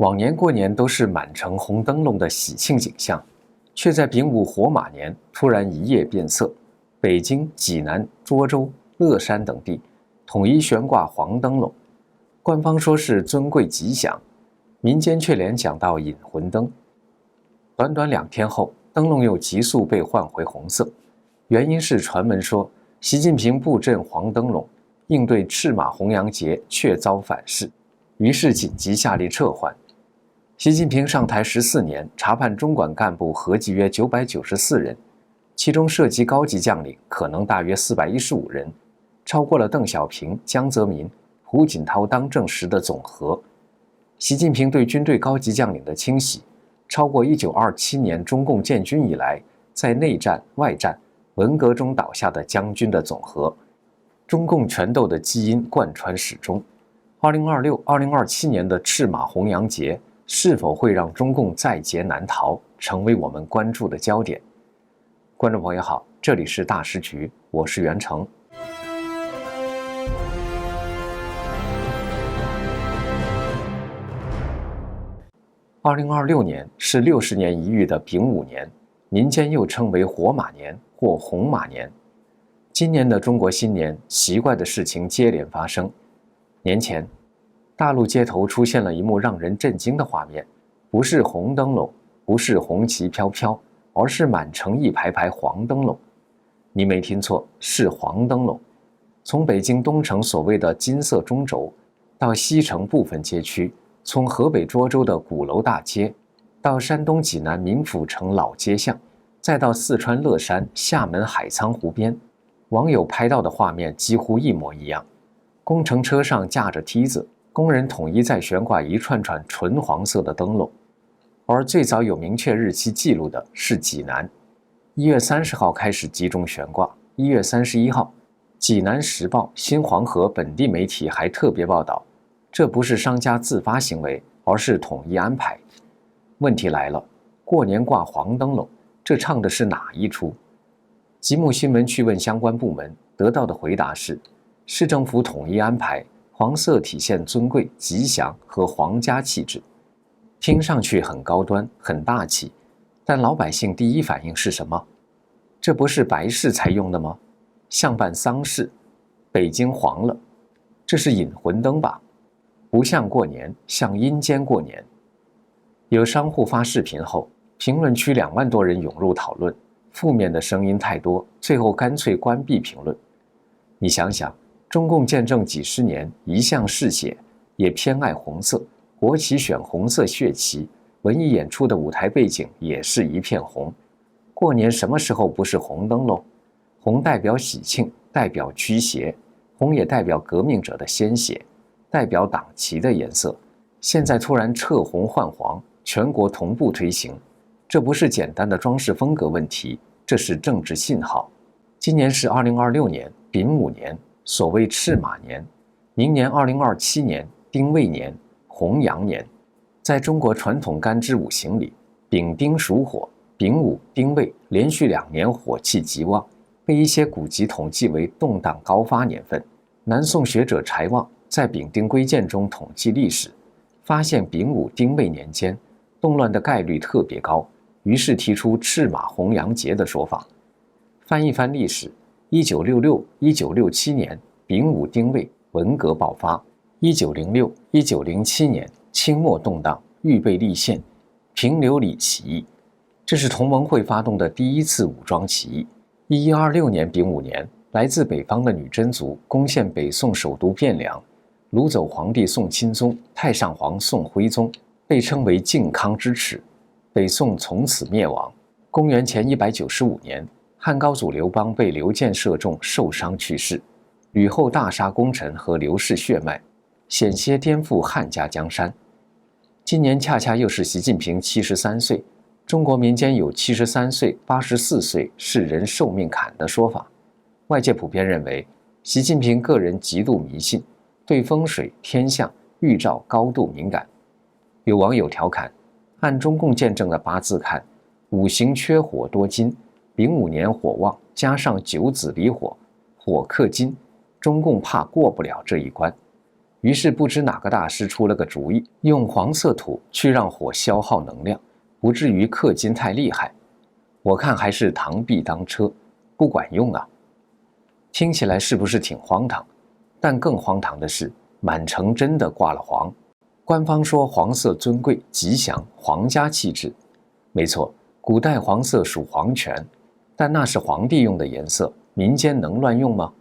往年过年都是满城红灯笼的喜庆景象，却在丙午火马年突然一夜变色。北京、济南、涿州、乐山等地统一悬挂黄灯笼，官方说是尊贵吉祥，民间却联想到引魂灯。短短2天后，灯笼又急速被换回红色，原因是传闻说习近平布阵黄灯笼，应对赤马红羊节却遭反噬，于是紧急下令撤换。习近平上台14年，查判中管干部合计约994人，其中涉及高级将领可能大约415人，超过了邓小平、江泽民、胡锦涛当政时的总和。习近平对军队高级将领的清洗，超过1927年中共建军以来在内战、外战、文革中倒下的将军的总和。中共权斗的基因贯穿始终。2026、2027年的赤马红羊节是否会让中共在劫难逃，成为我们关注的焦点。观众朋友好，这里是大时局，我是袁成。2026年是60年一遇的丙午年，民间又称为火马年或红马年。今年的中国新年，奇怪的事情接连发生。年前，大陆街头出现了一幕让人震惊的画面，不是红灯笼，不是红旗飘飘，而是满城一排排黄灯笼。你没听错，是黄灯笼。从北京东城所谓的金色中轴，到西城部分街区，从河北涿州的鼓楼大街，到山东济南民府城老街巷，再到四川乐山、厦门海沧湖边，网友拍到的画面几乎一模一样。工程车上架着梯子，工人统一在悬挂一串串纯黄色的灯笼。而最早有明确日期记录的是济南，1月30号开始集中悬挂。1月31号，济南时报、新黄河本地媒体还特别报道，这不是商家自发行为，而是统一安排。问题来了，过年挂黄灯笼，这唱的是哪一出？吉木新闻去问相关部门，得到的回答是，市政府统一安排，黄色体现尊贵、吉祥和皇家气质，听上去很高端、很大气，但老百姓第一反应是什么？这不是白事才用的吗？像办丧事，北京黄了，这是引魂灯吧？不像过年，像阴间过年。有商户发视频后，评论区2万多人涌入讨论，负面的声音太多，最后干脆关闭评论。你想想，中共建政几十年，一向嗜血，也偏爱红色，国旗选红色血旗，文艺演出的舞台背景也是一片红。过年什么时候不是红灯笼？红代表喜庆，代表驱邪，红也代表革命者的鲜血，代表党旗的颜色。现在突然撤红换黄，全国同步推行，这不是简单的装饰风格问题，这是政治信号。今年是2026年丙午年，所谓赤马年，明年2027年丁未年，红羊年。在中国传统干支五行里，丙丁属火，丙午、丁未连续2年火气极旺，被一些古籍统计为动荡高发年份。南宋学者柴望在丙丁归鉴中统计历史，发现丙午、丁未年间动乱的概率特别高，于是提出赤马红羊节的说法。翻一翻历史，1966、1967年丙午丁未文革爆发，1906、1907年清末动荡，预备立宪，平流里起义，这是同盟会发动的第一次武装起义。1126年丙午年，来自北方的女真族攻陷北宋首都汴梁，掳走皇帝宋钦宗、太上皇宋徽宗，被称为靖康之耻，北宋从此灭亡。公元前195年，汉高祖刘邦被刘建射中受伤去世，吕后大杀功臣和刘氏血脉，险些颠覆汉家江山。今年恰恰又是习近平73岁，中国民间有73岁、84岁是人寿命坎的说法。外界普遍认为，习近平个人极度迷信，对风水、天象、预兆高度敏感。有网友调侃，按中共建政的八字看，五行缺火多金，丙午年火旺，加上九子离火，火克金，中共怕过不了这一关。于是不知哪个大师出了个主意，用黄色土去让火消耗能量，不至于氪金太厉害。我看还是螳臂当车，不管用啊。听起来是不是挺荒唐？但更荒唐的是，满城真的挂了黄。官方说黄色尊贵、吉祥、皇家气质。没错，古代黄色属皇权，但那是皇帝用的颜色，民间能乱用吗？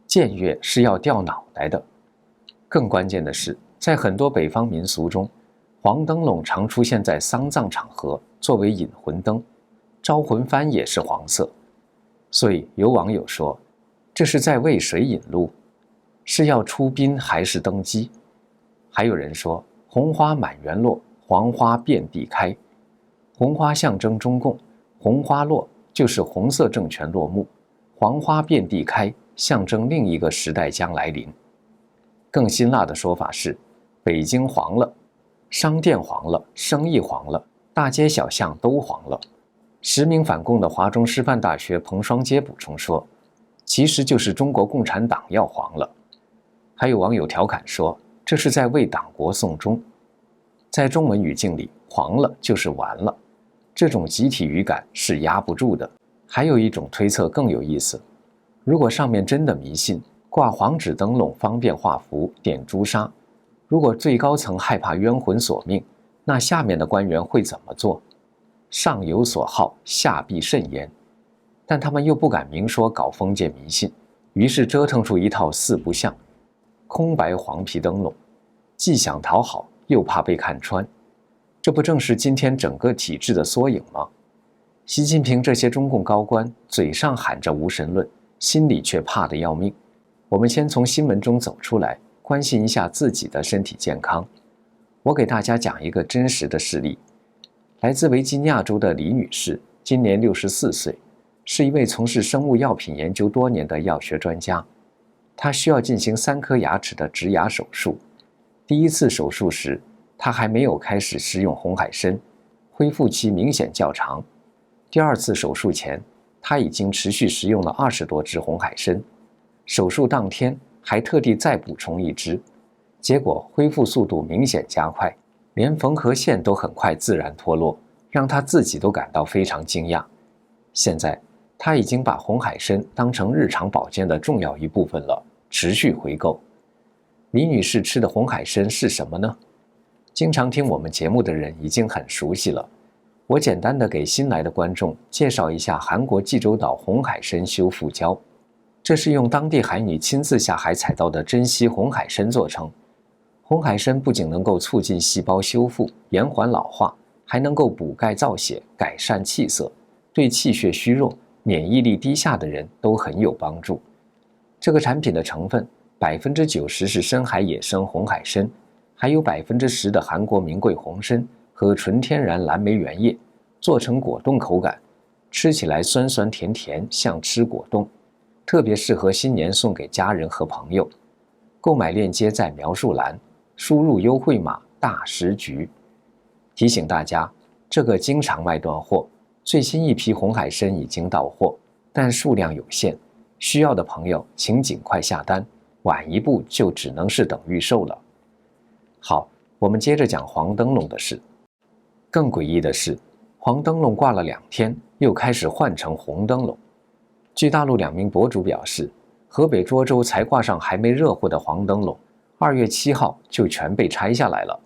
僭越是要掉脑袋的。更关键的是，在很多北方民俗中，黄灯笼常出现在丧葬场合，作为引魂灯，招魂幡也是黄色。所以有网友说，这是在为谁引路？是要出殡还是登基？还有人说，红花满园落，黄花遍地开。红花象征中共，红花落就是红色政权落幕，黄花遍地开象征另一个时代将来临。更辛辣的说法是，北京黄了，商店黄了，生意黄了，大街小巷都黄了。实名反共的华中师范大学彭双阶补充说，其实就是中国共产党要黄了。还有网友调侃说，这是在为党国送终。在中文语境里，黄了就是完了，这种集体语感是压不住的。还有一种推测更有意思，如果上面真的迷信挂黄纸灯笼方便画符、点朱砂，如果最高层害怕冤魂索命，那下面的官员会怎么做？上有所好，下必甚焉。但他们又不敢明说搞封建迷信，于是折腾出一套四不像：空白黄皮灯笼，既想讨好，又怕被看穿。这不正是今天整个体制的缩影吗？习近平这些中共高官嘴上喊着无神论，心里却怕得要命。我们先从新闻中走出来，关心一下自己的身体健康。我给大家讲一个真实的事例。来自维吉尼亚州的李女士，今年64岁，是一位从事生物药品研究多年的药学专家。她需要进行3颗牙齿的植牙手术。第一次手术时，她还没有开始食用红海参，恢复期明显较长。第2次手术前，她已经持续食用了20多支红海参。手术当天还特地再补充1支，结果恢复速度明显加快，连缝合线都很快自然脱落，让他自己都感到非常惊讶。现在他已经把红海参当成日常保健的重要一部分了，持续回购。李女士吃的红海参是什么呢？经常听我们节目的人已经很熟悉了，我简单的给新来的观众介绍一下韩国济州岛红海参修复胶。这是用当地海女亲自下海采到的珍稀红海参做成。红海参不仅能够促进细胞修复、延缓老化，还能够补钙造血、改善气色，对气血虚弱、免疫力低下的人都很有帮助。这个产品的成分90%是深海野生红海参，还有10%的韩国名贵红参和纯天然蓝莓原液，做成果冻口感，吃起来酸酸甜甜，像吃果冻，特别适合新年送给家人和朋友。购买链接在描述栏，输入优惠码大食局。提醒大家，这个经常卖断货，最新一批红海参已经到货，但数量有限，需要的朋友请尽快下单，晚一步就只能是等预售了。好，我们接着讲黄灯笼的事。更诡异的是，黄灯笼挂了2天，又开始换成红灯笼。据大陆2名博主表示，河北涿州才挂上还没热乎的黄灯笼，2月7号就全被拆下来了。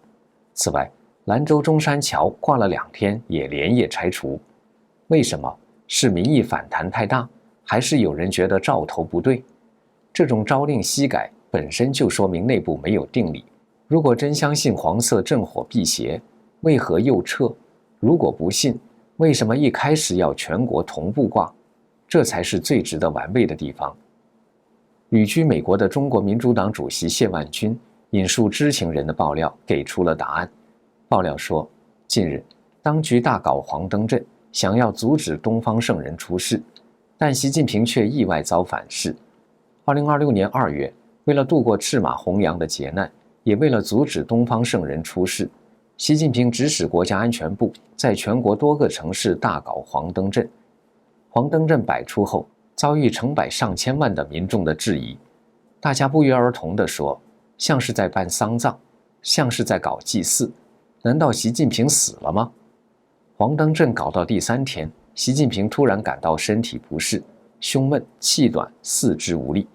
此外，兰州中山桥挂了2天也连夜拆除。为什么？是民意反弹太大，还是有人觉得兆头不对？这种朝令夕改本身就说明内部没有定力。如果真相信黄色镇火辟邪，为何又撤？如果不信，为什么一开始要全国同步挂？这才是最值得玩味的地方。旅居美国的中国民主党主席谢万军引述知情人的爆料，给出了答案。爆料说，近日当局大搞黄灯阵，想要阻止东方圣人出世，但习近平却意外遭反噬。2026年2月，为了度过赤马弘扬的劫难，也为了阻止东方圣人出世，习近平指使国家安全部在全国多个城市大搞黄灯阵。黄灯阵摆出后，遭遇成百上千万的民众的质疑。大家不约而同地说，像是在办丧葬，像是在搞祭祀。难道习近平死了吗？黄登镇搞到第3天，习近平突然感到身体不适，胸闷、气短、四肢无力。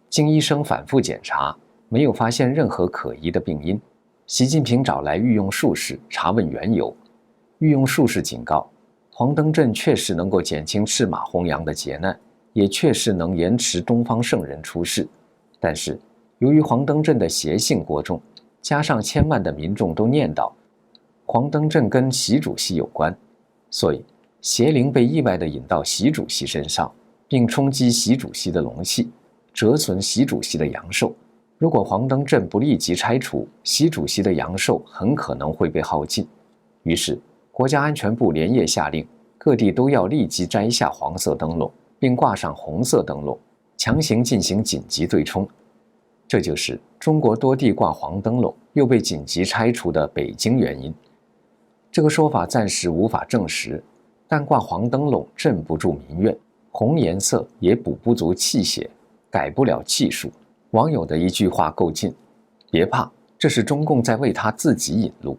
经医生反复检查，没有发现任何可疑的病因。习近平找来御用术士查问缘由。御用术士警告，黄登镇确实能够减轻赤马弘扬的劫难，也确实能延迟东方圣人出世。但是，由于黄登镇的邪性过重，加上千万的民众都念叨黄登镇跟习主席有关，所以邪灵被意外地引到习主席身上，并冲击习主席的龙气，折损习主席的阳寿。如果黄登镇不立即拆除，习主席的阳寿很可能会被耗尽。于是，国家安全部连夜下令，各地都要立即摘下黄色灯笼，并挂上红色灯笼，强行进行紧急对冲。这就是中国多地挂黄灯笼又被紧急拆除的北京原因。这个说法暂时无法证实，但挂黄灯笼镇不住民怨，红颜色也补不足气血，改不了气数。网友的一句话够劲：别怕，这是中共在为他自己引路。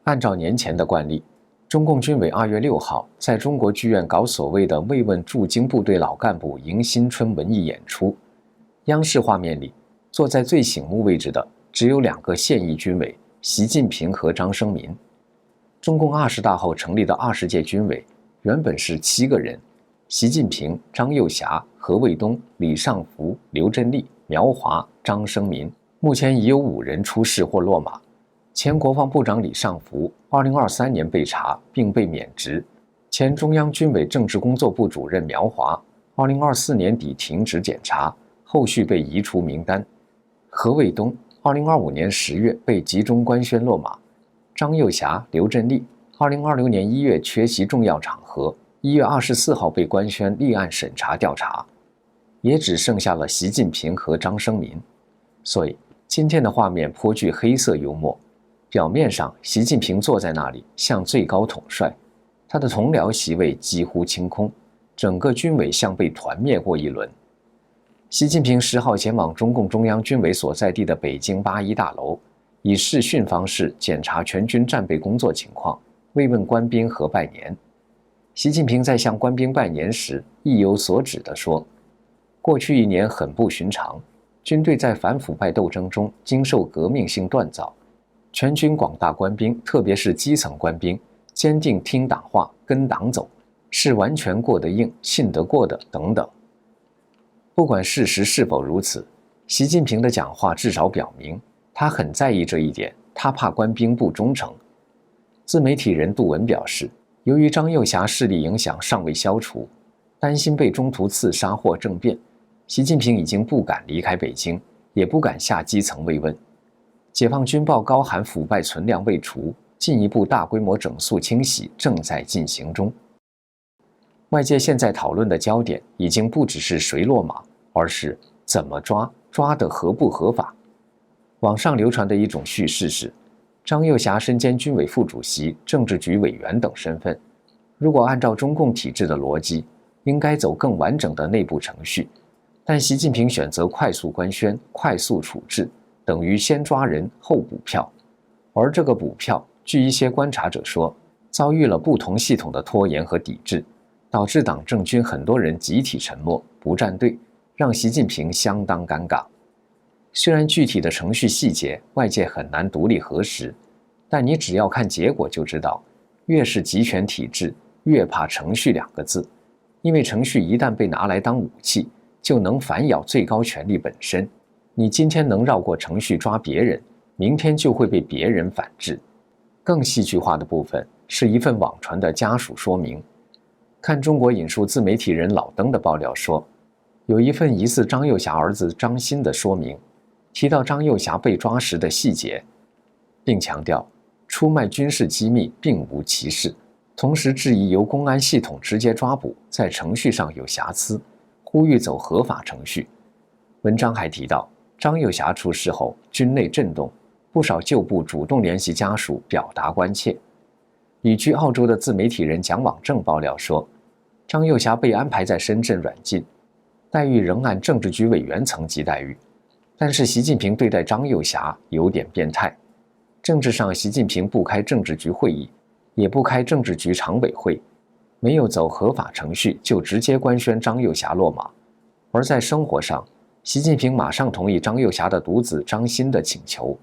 按照年前的惯例，中共军委2月6号在中国剧院搞所谓的慰问驻京部队老干部迎新春文艺演出。央视画面里，坐在最醒目位置的只有2个现役军委，习近平和张生民。中共20大后成立的20届军委原本是7个人，习近平、张又侠、何卫东、李尚福、刘振立、苗华、张生民。目前已有5人出事或落马。前国防部长李尚福2023年被查并被免职，前中央军委政治工作部主任苗华2024年底停职检查，后续被移除名单。何卫东2025年10月被集中官宣落马。张又侠、刘振立2026年1月缺席重要场合，1月24号被官宣立案审查调查。也只剩下了习近平和张生民。所以今天的画面颇具黑色幽默。表面上，习近平坐在那里像最高统帅，他的同僚席位几乎清空，整个军委像被团灭过一轮。习近平10号前往中共中央军委所在地的北京81大楼，以视讯方式检查全军战备工作情况，慰问官兵和拜年。习近平在向官兵拜年时意有所指地说，过去1年很不寻常，军队在反腐败斗争中经受革命性锻造，全军广大官兵，特别是基层官兵，坚定听党话、跟党走，是完全过得硬、信得过的等等。不管事实是否如此，习近平的讲话至少表明，他很在意这一点，他怕官兵不忠诚。自媒体人杜文表示，由于张又侠势力影响尚未消除，担心被中途刺杀或政变，习近平已经不敢离开北京，也不敢下基层慰问。解放军报高喊腐败存量未除，进一步大规模整肃清洗正在进行中。外界现在讨论的焦点已经不只是谁落马，而是怎么抓，抓得合不合法。网上流传的一种叙事是，张又侠身兼军委副主席、政治局委员等身份，如果按照中共体制的逻辑，应该走更完整的内部程序，但习近平选择快速官宣、快速处置，等于先抓人后补票。而这个补票，据一些观察者说，遭遇了不同系统的拖延和抵制，导致党政军很多人集体沉默，不站队，让习近平相当尴尬。虽然具体的程序细节外界很难独立核实，但你只要看结果就知道，越是集权体制，越怕程序2个字，因为程序一旦被拿来当武器，就能反咬最高权力本身。你今天能绕过程序抓别人，明天就会被别人反制。更戏剧化的部分是一份网传的家属说明。看中国引述自媒体人老登的爆料说，有一份疑似张又侠儿子张欣的说明，提到张又侠被抓时的细节，并强调出卖军事机密并无其事，同时质疑由公安系统直接抓捕在程序上有瑕疵，呼吁走合法程序。文章还提到，张又侠出事后，军内震动，不少旧部主动联系家属表达关切。旅居澳洲的自媒体人蒋网正爆料说，张又侠被安排在深圳软禁，待遇仍按政治局委员层级待遇，但是习近平对待张又侠有点变态。政治上，习近平不开政治局会议，也不开政治局常委会，没有走合法程序就直接官宣张又侠落马。而在生活上，习近平马上同意张又侠的独子张欣的请求，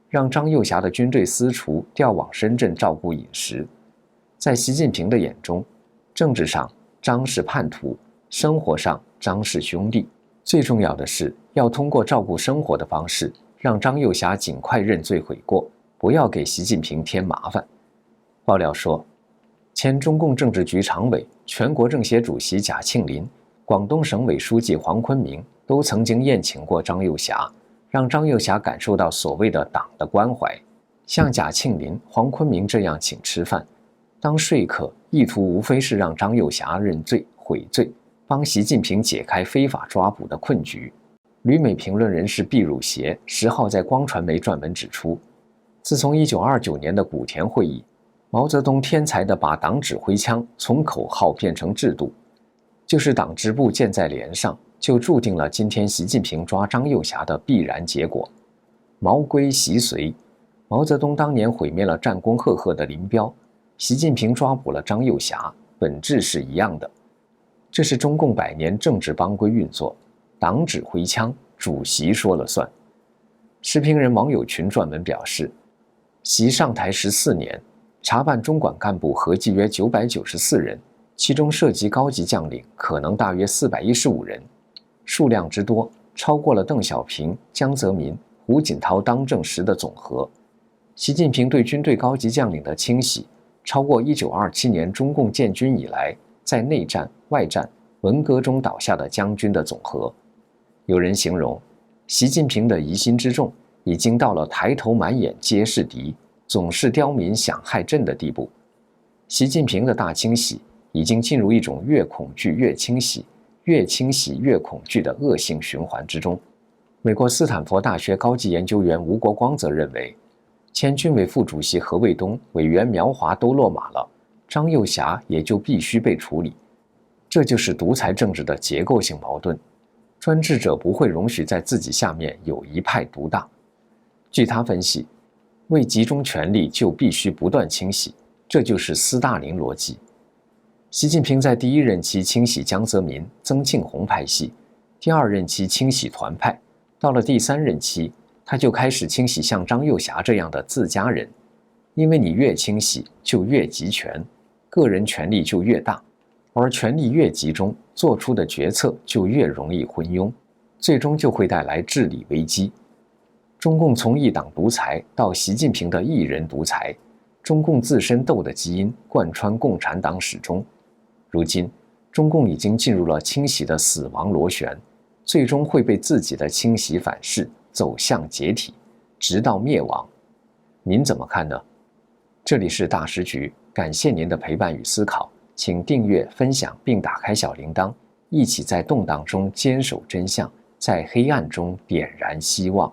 让张又侠的军队私厨调往深圳照顾饮食。在习近平的眼中，政治上张是叛徒，生活上张是兄弟。最重要的是要通过照顾生活的方式，让张又侠尽快认罪悔过，不要给习近平添麻烦。爆料说，前中共政治局常委、全国政协主席贾庆林、广东省委书记黄坤明都曾经宴请过张又侠，让张又侠感受到所谓的党的关怀。像贾庆林、黄坤明这样请吃饭当说客，意图无非是让张又侠认罪悔罪，帮习近平解开非法抓捕的困局。旅美评论人士毕汝协10号在光传媒撰文指出，自从1929年的古田会议，毛泽东天才地把党指挥枪从口号变成制度，就是党支部建在连上，就注定了今天习近平抓张又侠的必然结果。毛归习随，毛泽东当年毁灭了战功赫赫的林彪，习近平抓捕了张又侠，本质是一样的。这是中共100年政治帮规运作，党指挥枪，主席说了算。时评人王友群撰文表示，习上台14年，查办中管干部合计约994人，其中涉及高级将领可能大约415人，数量之多超过了邓小平、江泽民、胡锦涛当政时的总和。习近平对军队高级将领的清洗，超过1927年中共建军以来在内战、外战、文革中倒下的将军的总和。有人形容，习近平的疑心之重已经到了抬头满眼皆是敌，总是刁民想害朕的地步。习近平的大清洗已经进入一种越恐惧越清洗，越清洗越恐惧的恶性循环之中。美国斯坦福大学高级研究员吴国光则认为，前军委副主席何卫东、委员苗华都落马了，张又侠也就必须被处理。这就是独裁政治的结构性矛盾，专制者不会容许在自己下面有一派独大。据他分析，为集中权力就必须不断清洗，这就是斯大林逻辑。习近平在第1任期清洗江泽民、曾庆红派系，第2任期清洗团派，到了第3任期，他就开始清洗像张又侠这样的自家人。因为你越清洗就越集权，个人权力就越大，而权力越集中，做出的决策就越容易昏庸，最终就会带来治理危机。中共从一党独裁到习近平的一人独裁，中共自身斗的基因贯穿共产党始终。如今，中共已经进入了清洗的死亡螺旋，最终会被自己的清洗反噬，走向解体，直到灭亡。您怎么看呢？这里是大时局，感谢您的陪伴与思考，请订阅、分享并打开小铃铛，一起在动荡中坚守真相，在黑暗中点燃希望。